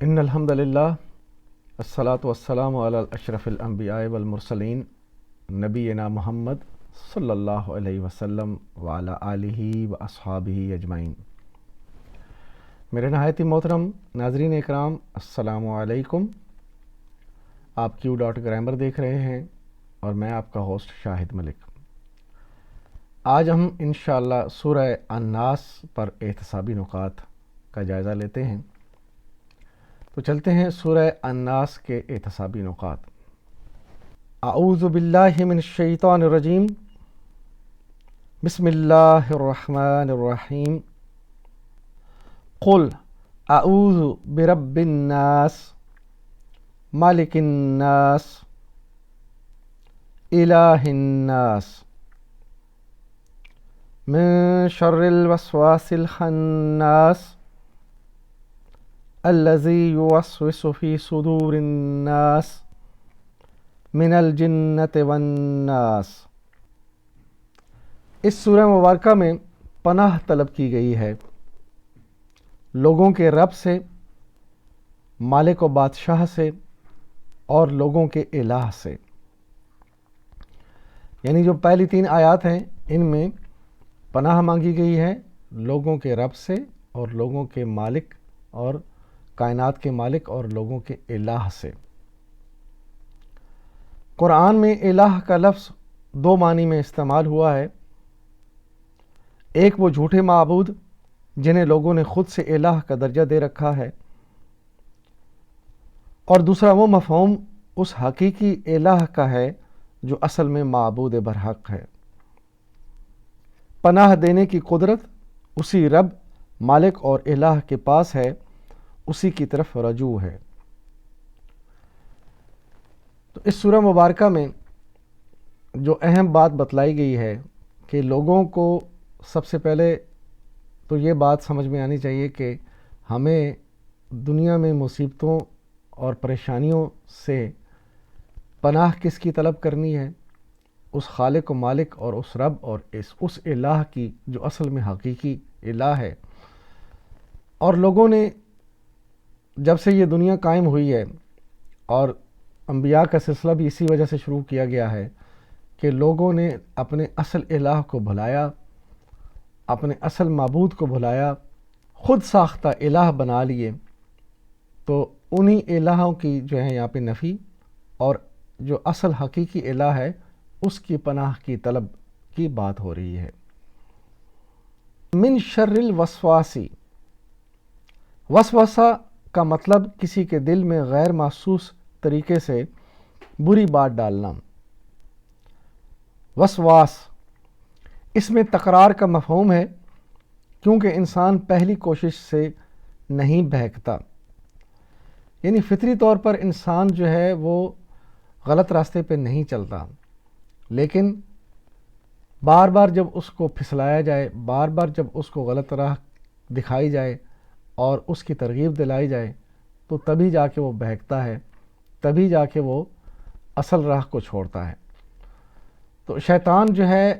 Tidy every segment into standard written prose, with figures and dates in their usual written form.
ان الحمد للہ الصلاۃ والسلام علی اشرف الانبیاء والمرسلین نبینا محمد صلی اللہ علیہ وسلم وعلی آلہ و اصحابہ اجمعین۔ میرے نہایت ہی محترم ناظرین اکرام، السلام علیکم۔ آپ کیو ڈاٹ گرامر دیکھ رہے ہیں اور میں آپ کا ہوسٹ شاہد ملک۔ آج ہم انشاءاللہ سورہ الناس پر احتسابی نکات کا جائزہ لیتے ہیں۔ تو چلتے ہیں سورہ الناس کے احتسابی نکات۔ اعوذ باللہ من الشیطان الرجیم، بسم اللہ الرحمن الرحیم۔ قل اعوذ برب الناس مالک الناس الہ الناس من شر الوسواس الخناس الذی یوسوس فی صدور الناس من الجنۃ والناس۔ اس سورہ مبارکہ میں پناہ طلب کی گئی ہے لوگوں کے رب سے، مالک و بادشاہ سے اور لوگوں کے الہ سے۔ یعنی جو پہلی 3 آیات ہیں ان میں پناہ مانگی گئی ہے لوگوں کے رب سے اور لوگوں کے مالک اور کائنات کے مالک اور لوگوں کے الہ سے۔ قرآن میں الہ کا لفظ 2 معنی میں استعمال ہوا ہے۔ ایک وہ جھوٹے معبود جنہیں لوگوں نے خود سے الہ کا درجہ دے رکھا ہے، اور دوسرا وہ مفہوم اس حقیقی الہ کا ہے جو اصل میں معبود برحق ہے۔ پناہ دینے کی قدرت اسی رب، مالک اور الہ کے پاس ہے، اسی کی طرف رجوع ہے۔ تو اس سورہ مبارکہ میں جو اہم بات بتلائی گئی ہے کہ لوگوں کو سب سے پہلے تو یہ بات سمجھ میں آنی چاہیے کہ ہمیں دنیا میں مصیبتوں اور پریشانیوں سے پناہ کس کی طلب کرنی ہے؟ اس خالق و مالک اور اس رب اور اس الہ کی جو اصل میں حقیقی الہ ہے۔ اور لوگوں نے جب سے یہ دنیا قائم ہوئی ہے، اور انبیاء کا سلسلہ بھی اسی وجہ سے شروع کیا گیا ہے کہ لوگوں نے اپنے اصل الہ کو بھلایا، اپنے اصل معبود کو بھلایا، خود ساختہ الہ بنا لیے، تو انہی الہوں کی جو ہے یہاں پہ نفی، اور جو اصل حقیقی الہ ہے اس کی پناہ کی طلب کی بات ہو رہی ہے۔ من شر الوسواسی، وسوسہ کا مطلب کسی کے دل میں غیر محسوس طریقے سے بری بات ڈالنا۔ وسواس، اس میں تکرار کا مفہوم ہے کیونکہ انسان پہلی کوشش سے نہیں بہکتا۔ یعنی فطری طور پر انسان جو ہے وہ غلط راستے پہ نہیں چلتا، لیکن بار بار جب اس کو پھسلایا جائے، بار بار جب اس کو غلط راہ دکھائی جائے اور اس کی ترغیب دلائی جائے تو تبھی جا کے وہ بہکتا ہے، تبھی جا کے وہ اصل راہ کو چھوڑتا ہے۔ تو شیطان جو ہے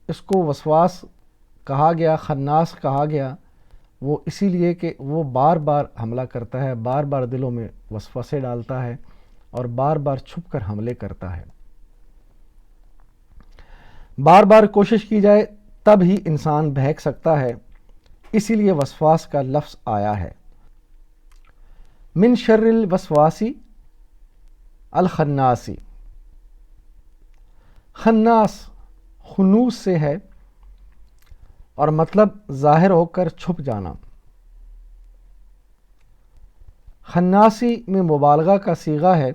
اس کو وسواس کہا گیا، خناس کہا گیا، وہ اسی لیے کہ وہ بار بار حملہ کرتا ہے، بار بار دلوں میں وسوسے ڈالتا ہے اور بار بار چھپ کر حملے کرتا ہے۔ بار بار کوشش کی جائے تب ہی انسان بہک سکتا ہے، اسی لیے وسواس کا لفظ آیا ہے۔ من شر الوسواسی الخناسی، خناس خنوس سے ہے اور مطلب ظاہر ہو کر چھپ جانا۔ خناسی میں مبالغہ کا صیغہ ہے،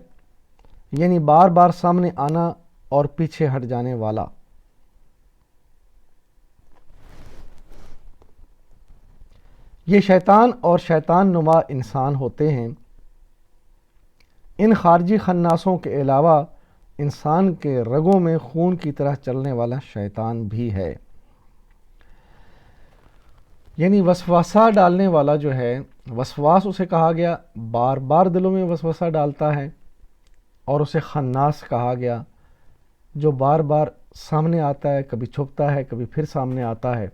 یعنی بار بار سامنے آنا اور پیچھے ہٹ جانے والا۔ یہ شیطان اور شیطان نما انسان ہوتے ہیں۔ ان خارجی خناسوں کے علاوہ انسان کے رگوں میں خون کی طرح چلنے والا شیطان بھی ہے۔ یعنی وسوسہ ڈالنے والا جو ہے، وسواس اسے کہا گیا، بار بار دلوں میں وسوسہ ڈالتا ہے، اور اسے خناس کہا گیا جو بار بار سامنے آتا ہے، کبھی چھپتا ہے، کبھی پھر سامنے آتا ہے۔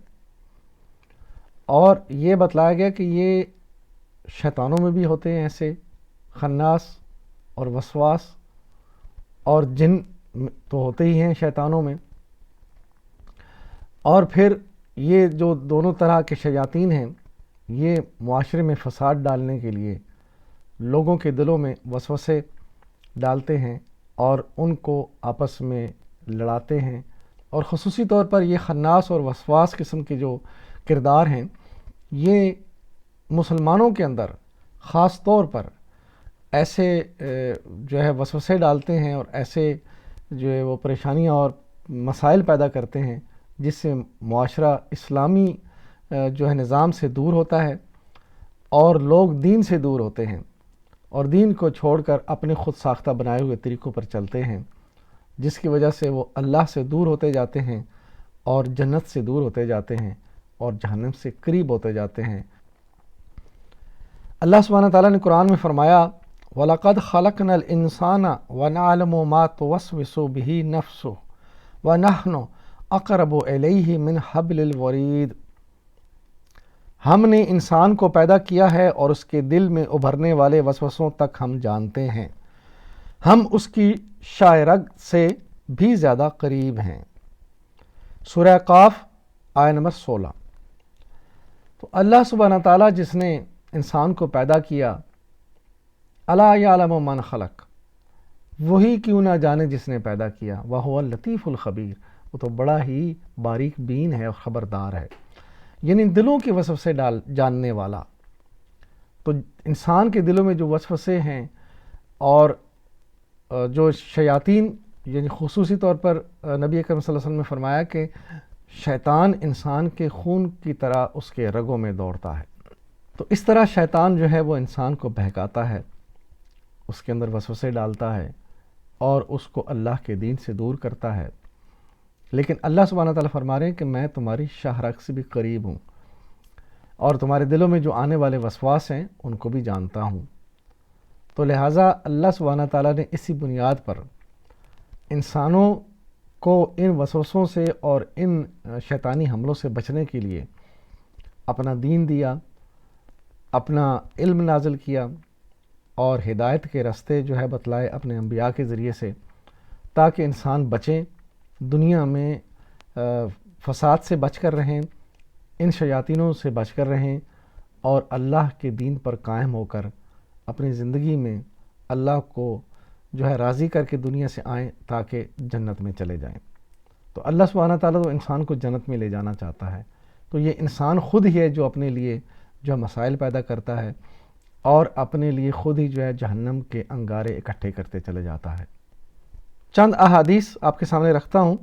اور یہ بتلایا گیا کہ یہ شیطانوں میں بھی ہوتے ہیں ایسے خناس اور وسواس، اور جن تو ہوتے ہی ہیں شیطانوں میں، اور پھر یہ جو دونوں طرح کے شیاطین ہیں یہ معاشرے میں فساد ڈالنے کے لیے لوگوں کے دلوں میں وسوسے ڈالتے ہیں اور ان کو آپس میں لڑاتے ہیں، اور خصوصی طور پر یہ خناس اور وسواس قسم کے جو کردار ہیں یہ مسلمانوں کے اندر خاص طور پر ایسے جو ہے وسوسے ڈالتے ہیں اور ایسے جو ہے وہ پریشانیاں اور مسائل پیدا کرتے ہیں جس سے معاشرہ اسلامی جو ہے نظام سے دور ہوتا ہے اور لوگ دین سے دور ہوتے ہیں اور دین کو چھوڑ کر اپنے خود ساختہ بنائے ہوئے طریقوں پر چلتے ہیں، جس کی وجہ سے وہ اللہ سے دور ہوتے جاتے ہیں اور جنت سے دور ہوتے جاتے ہیں اور جہنم سے قریب ہوتے جاتے ہیں۔ اللہ سبحانہ تعالیٰ نے قرآن میں فرمایا وَلَقَدْ خَلَقْنَا الْإِنسَانَ وَنَعْلَمُ مَا تُوَسْوِسُ بِهِ نَفْسُهُ وَنَحْنُ أَقْرَبُ إِلَيْهِ مِنْ حَبْلِ الْوَرِيدِ۔ ہم نے انسان کو پیدا کیا ہے اور اس کے دل میں ابھرنے والے وسوسوں تک ہم جانتے ہیں، ہم اس کی شاہ رگ سے بھی زیادہ قریب ہیں۔ سورہ قاف آیہ نمبر 16۔ تو اللہ سبحانہ تعالیٰ جس نے انسان کو پیدا کیا، الا یعلم من خلق، وہی کیوں نہ جانے جس نے پیدا کیا، وہو اللطیف الخبیر، وہ تو بڑا ہی باریک بین ہے اور خبردار ہے، یعنی دلوں کے وسوسے جاننے والا۔ تو انسان کے دلوں میں جو وسوسے ہیں اور جو شیاطین، یعنی خصوصی طور پر نبی اکرم صلی اللہ علیہ وسلم نے فرمایا کہ شیطان انسان کے خون کی طرح اس کے رگوں میں دوڑتا ہے، تو اس طرح شیطان جو ہے وہ انسان کو بہکاتا ہے، اس کے اندر وسوسے ڈالتا ہے اور اس کو اللہ کے دین سے دور کرتا ہے۔ لیکن اللہ سبحانہ تعالیٰ فرما رہے ہیں کہ میں تمہاری شاہ رگ سے بھی قریب ہوں اور تمہارے دلوں میں جو آنے والے وسواس ہیں ان کو بھی جانتا ہوں۔ تو لہٰذا اللہ سبحانہ تعالیٰ نے اسی بنیاد پر انسانوں کو ان وسوسوں سے اور ان شیطانی حملوں سے بچنے کے لیے اپنا دین دیا، اپنا علم نازل کیا اور ہدایت کے راستے جو ہے بتلائے اپنے انبیاء کے ذریعے سے، تاکہ انسان بچیں، دنیا میں فساد سے بچ کر رہیں، ان شیاطینوں سے بچ کر رہیں اور اللہ کے دین پر قائم ہو کر اپنی زندگی میں اللہ کو جو ہے راضی کر کے دنیا سے آئیں تاکہ جنت میں چلے جائیں۔ تو اللہ سبحانہ تعالیٰ تو انسان کو جنت میں لے جانا چاہتا ہے، تو یہ انسان خود ہی ہے جو اپنے لیے جو مسائل پیدا کرتا ہے اور اپنے لیے خود ہی جو ہے جہنم کے انگارے اکٹھے کرتے چلے جاتا ہے۔ چند احادیث آپ کے سامنے رکھتا ہوں۔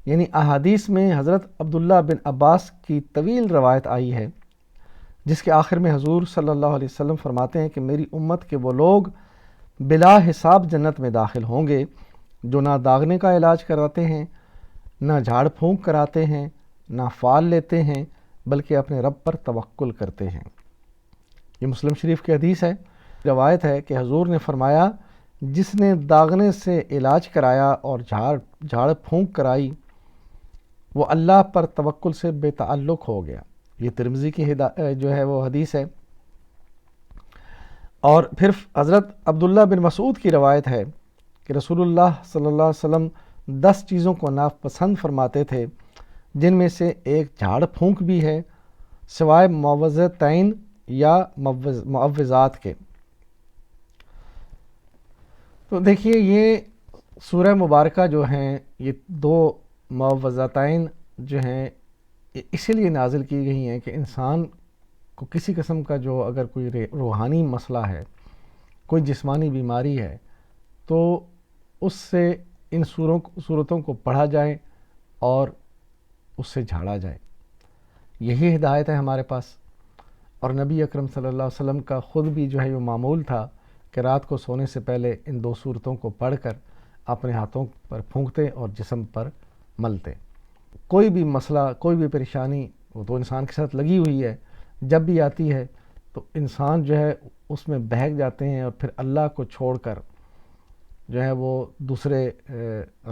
یعنی احادیث میں حضرت عبداللہ بن عباس کی طویل روایت آئی ہے جس کے آخر میں حضور صلی اللہ علیہ وسلم فرماتے ہیں کہ میری امت کے وہ لوگ بلا حساب جنت میں داخل ہوں گے جو نہ داغنے کا علاج کراتے ہیں، نہ جھاڑ پھونک کراتے ہیں، نہ فال لیتے ہیں، بلکہ اپنے رب پر توکل کرتے ہیں۔ یہ مسلم شریف کی حدیث ہے۔ روایت ہے کہ حضور نے فرمایا جس نے داغنے سے علاج کرایا اور جھاڑ پھونک کرائی وہ اللہ پر توکل سے بے تعلق ہو گیا۔ یہ ترمذی کی جو ہے وہ حدیث ہے۔ اور پھر حضرت عبداللہ بن مسعود کی روایت ہے کہ رسول اللہ صلی اللہ علیہ وسلم 10 چیزوں کو ناپسند فرماتے تھے، جن میں سے ایک جھاڑ پھونک بھی ہے، سوائے معوذتین یا معوذات کے۔ تو دیکھیے یہ سورہ مبارکہ جو ہیں یہ 2 معوذتین جو ہیں اسی لیے نازل کی گئی ہیں کہ انسان کو کسی قسم کا جو اگر کوئی روحانی مسئلہ ہے، کوئی جسمانی بیماری ہے، تو اس سے ان صورتوں کو پڑھا جائے اور اس سے جھاڑا جائے۔ یہی ہدایت ہے ہمارے پاس، اور نبی اکرم صلی اللہ علیہ وسلم کا خود بھی جو ہے وہ معمول تھا کہ رات کو سونے سے پہلے ان 2 صورتوں کو پڑھ کر اپنے ہاتھوں پر پھونکتے اور جسم پر ملتے۔ کوئی بھی مسئلہ، کوئی بھی پریشانی وہ تو انسان کے ساتھ لگی ہوئی ہے، جب بھی آتی ہے تو انسان جو ہے اس میں بہک جاتے ہیں اور پھر اللہ کو چھوڑ کر جو ہے وہ دوسرے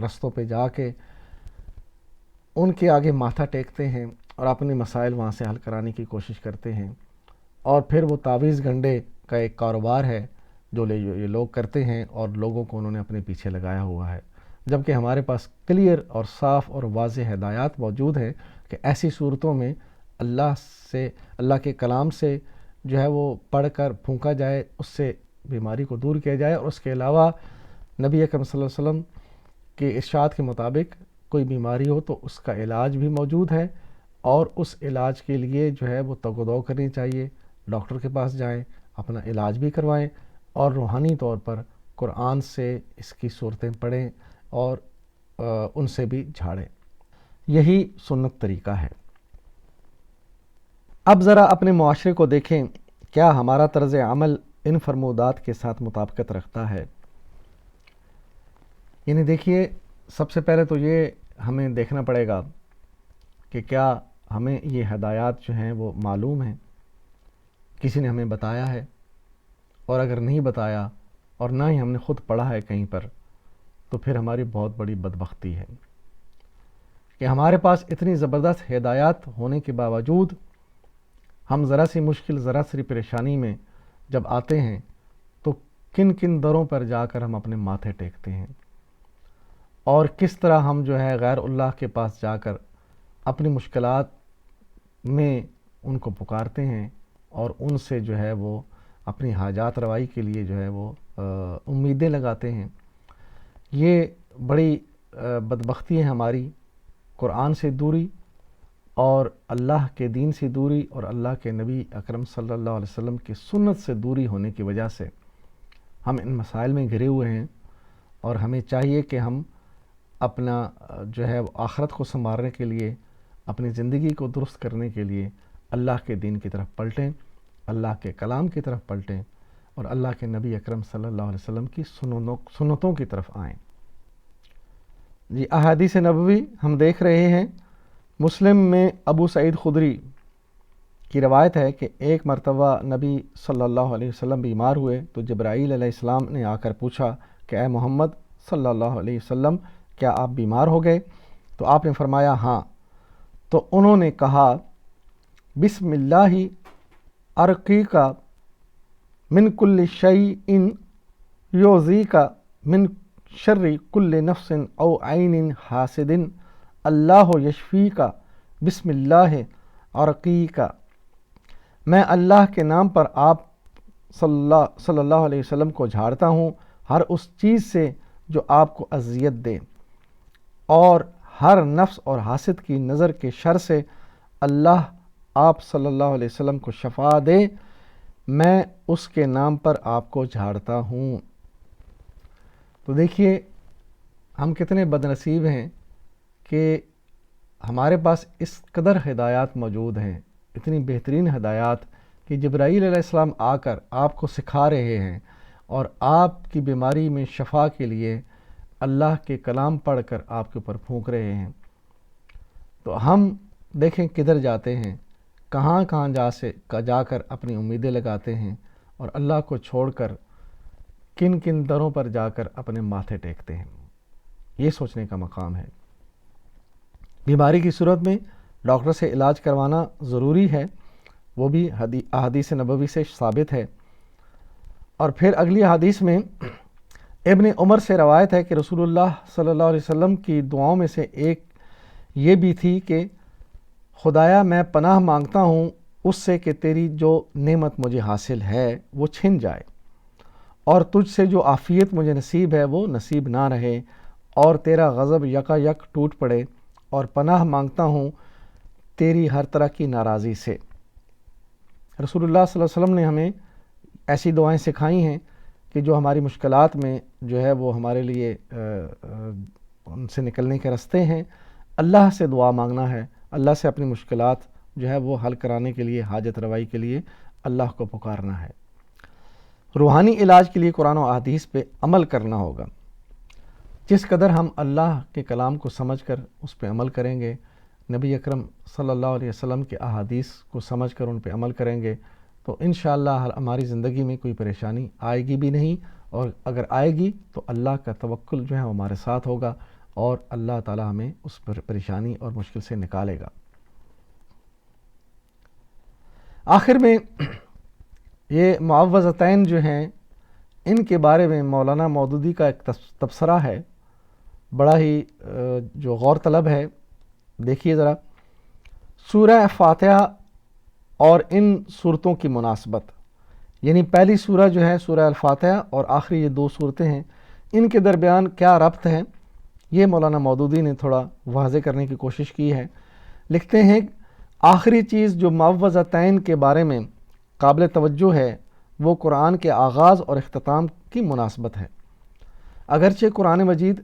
رستوں پہ جا کے ان کے آگے ماتھا ٹیکتے ہیں اور اپنے مسائل وہاں سے حل کرانے کی کوشش کرتے ہیں۔ اور پھر وہ تعویذ گنڈے کا ایک کاروبار ہے جو یہ لوگ کرتے ہیں، اور لوگوں کو انہوں نے اپنے پیچھے لگایا ہوا ہے، جبکہ ہمارے پاس کلیئر اور صاف اور واضح ہدایات موجود ہیں کہ ایسی صورتوں میں اللہ کے کلام سے جو ہے وہ پڑھ کر پھونکا جائے، اس سے بیماری کو دور کیا جائے، اور اس کے علاوہ نبی اکرم صلی اللہ علیہ وسلم کے ارشاد کے مطابق کوئی بیماری ہو تو اس کا علاج بھی موجود ہے، اور اس علاج کے لیے جو ہے وہ تگ و دو کرنی چاہیے، ڈاکٹر کے پاس جائیں، اپنا علاج بھی کروائیں، اور روحانی طور پر قرآن سے اس کی صورتیں پڑھیں اور ان سے بھی جھاڑیں۔ یہی سنت طریقہ ہے۔ اب ذرا اپنے معاشرے کو دیکھیں، کیا ہمارا طرز عمل ان فرمودات کے ساتھ مطابقت رکھتا ہے؟ یعنی دیکھیے، سب سے پہلے تو یہ ہمیں دیکھنا پڑے گا کہ کیا ہمیں یہ ہدایات جو ہیں وہ معلوم ہیں، کسی نے ہمیں بتایا ہے، اور اگر نہیں بتایا اور نہ ہی ہم نے خود پڑھا ہے کہیں پر، تو پھر ہماری بہت بڑی بدبختی ہے کہ ہمارے پاس اتنی زبردست ہدایات ہونے کے باوجود ہم ذرا سی مشکل، ذرا سی پریشانی میں جب آتے ہیں تو کن کن دروں پر جا کر ہم اپنے ماتھے ٹیکتے ہیں، اور کس طرح ہم جو ہے غیر اللہ کے پاس جا کر اپنی مشکلات میں ان کو پکارتے ہیں، اور ان سے جو ہے وہ اپنی حاجات روائی کے لیے جو ہے وہ امیدیں لگاتے ہیں۔ یہ بڑی بدبختی ہے ہماری، قرآن سے دوری اور اللہ کے دین سے دوری اور اللہ کے نبی اکرم صلی اللہ علیہ وسلم کی سنت سے دوری ہونے کی وجہ سے ہم ان مسائل میں گھرے ہوئے ہیں، اور ہمیں چاہیے کہ ہم اپنا جو ہے آخرت کو سنوارنے کے لیے، اپنی زندگی کو درست کرنے کے لیے اللہ کے دین کی طرف پلٹیں، اللہ کے کلام کی طرف پلٹیں، اور اللہ کے نبی اکرم صلی اللہ علیہ وسلم کی سنتوں کی طرف آئیں۔ جی، احادیث نبوی ہم دیکھ رہے ہیں۔ مسلم میں ابو سعید خدری کی روایت ہے کہ ایک مرتبہ نبی صلی اللہ علیہ وسلم بیمار ہوئے تو جبرائیل علیہ السلام نے آ کر پوچھا کہ اے محمد صلی اللہ علیہ وسلم، کیا آپ بیمار ہو گئے؟ تو آپ نے فرمایا ہاں۔ تو انہوں نے کہا بسم اللہ ارقیک من کل شیء یؤذیک من شر کل نفس او عین حاسد اللہ یشفیک بسم اللہ ارقیک۔ میں اللہ کے نام پر آپ صلی اللہ علیہ وسلم کو جھاڑتا ہوں ہر اس چیز سے جو آپ کو اذیت دے، اور ہر نفس اور حاسد کی نظر کے شر سے اللہ آپ صلی اللہ علیہ وسلم کو شفا دے، میں اس کے نام پر آپ کو جھاڑتا ہوں۔ تو دیکھیے ہم کتنے بد نصیب ہیں کہ ہمارے پاس اس قدر ہدایات موجود ہیں، اتنی بہترین ہدایات کہ جبرائیل علیہ السلام آ کر آپ کو سکھا رہے ہیں، اور آپ کی بیماری میں شفا کے لیے اللہ کے کلام پڑھ کر آپ کے اوپر پھونک رہے ہیں۔ تو ہم دیکھیں کدھر جاتے ہیں، کہاں کہاں جا کر اپنی امیدیں لگاتے ہیں، اور اللہ کو چھوڑ کر کن کن دروں پر جا کر اپنے ماتھے ٹیکتے ہیں۔ یہ سوچنے کا مقام ہے۔ بیماری کی صورت میں ڈاکٹر سے علاج کروانا ضروری ہے، وہ بھی احادیث نبوی سے ثابت ہے۔ اور پھر اگلی حدیث میں ابن عمر سے روایت ہے کہ رسول اللہ صلی اللہ علیہ وسلم کی دعاؤں میں سے ایک یہ بھی تھی کہ خدایا میں پناہ مانگتا ہوں اس سے کہ تیری جو نعمت مجھے حاصل ہے وہ چھن جائے، اور تجھ سے جو عافیت مجھے نصیب ہے وہ نصیب نہ رہے، اور تیرا غضب یکا یک ٹوٹ پڑے، اور پناہ مانگتا ہوں تیری ہر طرح کی ناراضی سے۔ رسول اللہ صلی اللہ علیہ وسلم نے ہمیں ایسی دعائیں سکھائی ہیں کہ جو ہماری مشکلات میں جو ہے وہ ہمارے لیے ان سے نکلنے کے راستے ہیں۔ اللہ سے دعا مانگنا ہے، اللہ سے اپنی مشکلات جو ہے وہ حل کرانے کے لیے، حاجت روائی کے لیے اللہ کو پکارنا ہے۔ روحانی علاج کے لیے قرآن و احادیث پہ عمل کرنا ہوگا۔ جس قدر ہم اللہ کے کلام کو سمجھ کر اس پہ عمل کریں گے، نبی اکرم صلی اللہ علیہ وسلم کے احادیث کو سمجھ کر ان پہ عمل کریں گے، تو انشاءاللہ ہماری زندگی میں کوئی پریشانی آئے گی بھی نہیں، اور اگر آئے گی تو اللہ کا توکل جو ہے وہ ہمارے ساتھ ہوگا، اور اللہ تعالی ہمیں اس پریشانی اور مشکل سے نکالے گا۔ آخر میں یہ معوذتین جو ہیں ان کے بارے میں مولانا مودودی کا ایک تبصرہ ہے، بڑا ہی جو غور طلب ہے. دیکھیے ذرا سورہ فاتحہ اور ان صورتوں کی مناسبت، یعنی پہلی سورہ جو ہے سورہ الفاتحہ اور آخری یہ 2 صورتیں ہیں، ان کے درمیان کیا ربط ہے، یہ مولانا مودودی نے تھوڑا واضح کرنے کی کوشش کی ہے. لکھتے ہیں آخری چیز جو معوذتین کے بارے میں قابل توجہ ہے وہ قرآن کے آغاز اور اختتام کی مناسبت ہے. اگرچہ قرآن مجید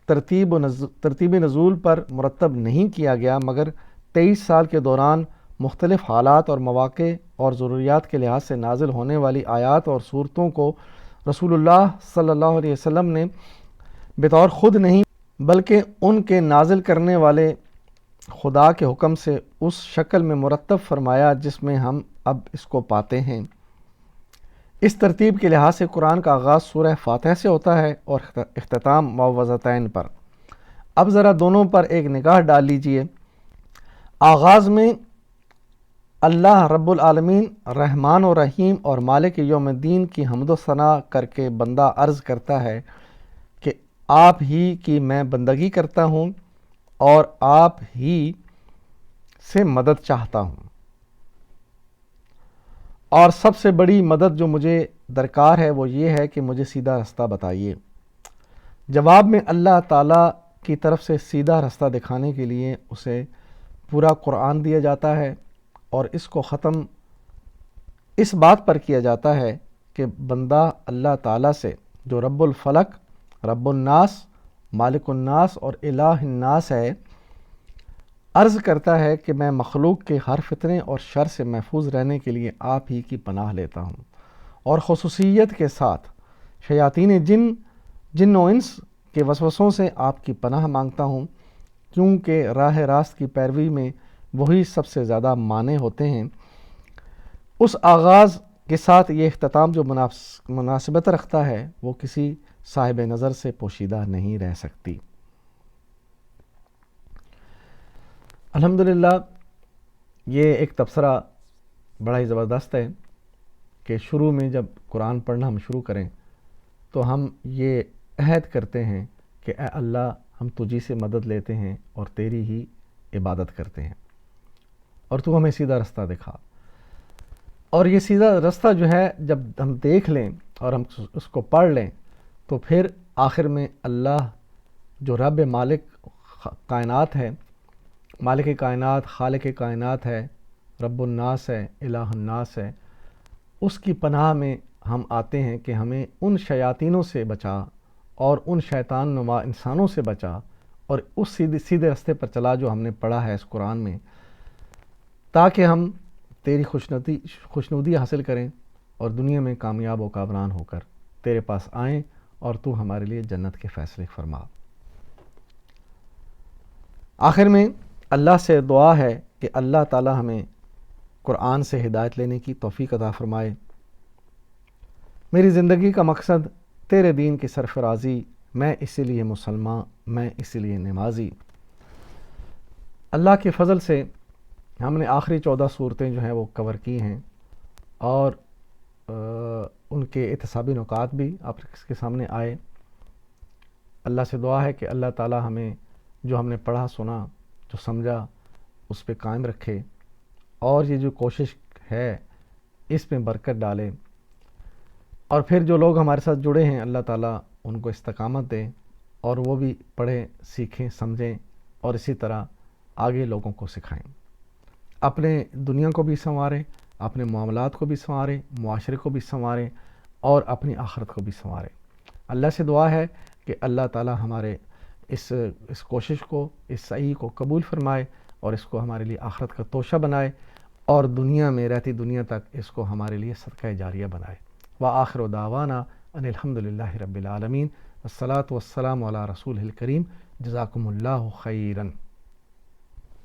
ترتیب نزول پر مرتب نہیں کیا گیا، مگر 23 سال کے دوران مختلف حالات اور مواقع اور ضروریات کے لحاظ سے نازل ہونے والی آیات اور صورتوں کو رسول اللہ صلی اللہ علیہ وسلم نے بطور خود نہیں بلکہ ان کے نازل کرنے والے خدا کے حکم سے اس شکل میں مرتب فرمایا جس میں ہم اب اس کو پاتے ہیں. اس ترتیب کے لحاظ سے قرآن کا آغاز سورہ فاتحہ سے ہوتا ہے اور اختتام معوذتین پر. اب ذرا دونوں پر ایک نگاہ ڈال لیجئے. آغاز میں اللہ رب العالمین رحمان و رحیم اور مالک یوم الدین کی حمد و ثنا کر کے بندہ عرض کرتا ہے کہ آپ ہی کی میں بندگی کرتا ہوں اور آپ ہی سے مدد چاہتا ہوں، اور سب سے بڑی مدد جو مجھے درکار ہے وہ یہ ہے کہ مجھے سیدھا رستہ بتائیے. جواب میں اللہ تعالیٰ کی طرف سے سیدھا رستہ دکھانے کے لیے اسے پورا قرآن دیا جاتا ہے، اور اس کو ختم اس بات پر کیا جاتا ہے کہ بندہ اللہ تعالیٰ سے جو رب الفلق، رب الناس، مالک الناس اور الہ الناس ہے، عرض کرتا ہے کہ میں مخلوق کے ہر فتنے اور شر سے محفوظ رہنے کے لیے آپ ہی کی پناہ لیتا ہوں، اور خصوصیت کے ساتھ شیاطین جن و انس کے وسوسوں سے آپ کی پناہ مانگتا ہوں، کیونکہ راہ راست کی پیروی میں وہی سب سے زیادہ مانے ہوتے ہیں. اس آغاز کے ساتھ یہ اختتام جو مناسبت رکھتا ہے وہ کسی صاحب نظر سے پوشیدہ نہیں رہ سکتی. الحمدللہ یہ ایک تبصرہ بڑا ہی زبردست ہے کہ شروع میں جب قرآن پڑھنا ہم شروع کریں تو ہم یہ عہد کرتے ہیں کہ اے اللہ ہم تجھی سے مدد لیتے ہیں اور تیری ہی عبادت کرتے ہیں، اور تو ہمیں سیدھا رستہ دکھا. اور یہ سیدھا رستہ جو ہے جب ہم دیکھ لیں اور ہم اس کو پڑھ لیں تو پھر آخر میں اللہ جو رب مالک کائنات ہے، مالک کائنات، خالق کائنات ہے، رب الناس ہے، الہ الناس ہے، اس کی پناہ میں ہم آتے ہیں کہ ہمیں ان شیاطینوں سے بچا اور ان شیطان نما انسانوں سے بچا، اور اس سیدھے رستے پر چلا جو ہم نے پڑھا ہے اس قرآن میں، تاکہ ہم تیری خوشنودی حاصل کریں اور دنیا میں کامیاب و کامران ہو کر تیرے پاس آئیں اور تو ہمارے لیے جنت کے فیصلے فرما. آخر میں اللہ سے دعا ہے کہ اللہ تعالی ہمیں قرآن سے ہدایت لینے کی توفیق عطا فرمائے. میری زندگی کا مقصد تیرے دین کی سرفرازی، میں اسی لیے مسلمان، میں اسی لیے نمازی. اللہ کے فضل سے ہم نے آخری 14 صورتیں جو ہیں وہ کور کی ہیں، اور ان کے احتسابی نکات بھی آپ کے سامنے آئے. اللہ سے دعا ہے کہ اللہ تعالی ہمیں جو ہم نے پڑھا سنا، جو سمجھا، اس پہ قائم رکھے، اور یہ جو کوشش ہے اس میں برکت ڈالے. اور پھر جو لوگ ہمارے ساتھ جڑے ہیں اللہ تعالیٰ ان کو استقامت دیں، اور وہ بھی پڑھیں، سیکھیں، سمجھیں، اور اسی طرح آگے لوگوں کو سکھائیں. اپنے دنیا کو بھی سنواریں، اپنے معاملات کو بھی سنواریں، معاشرے کو بھی سنواریں، اور اپنی آخرت کو بھی سنواریں. اللہ سے دعا ہے کہ اللہ تعالیٰ ہمارے اس کوشش کو، اس سعی کو قبول فرمائے، اور اس کو ہمارے لیے آخرت کا توشہ بنائے، اور دنیا میں رہتی دنیا تک اس کو ہمارے لیے صدقہ جاریہ بنائے. وآخر دعوانا ان الحمدللہ رب العالمین. الصلاۃ والسلام علی رسولہ الکریم. جزاکم اللہ خیراً.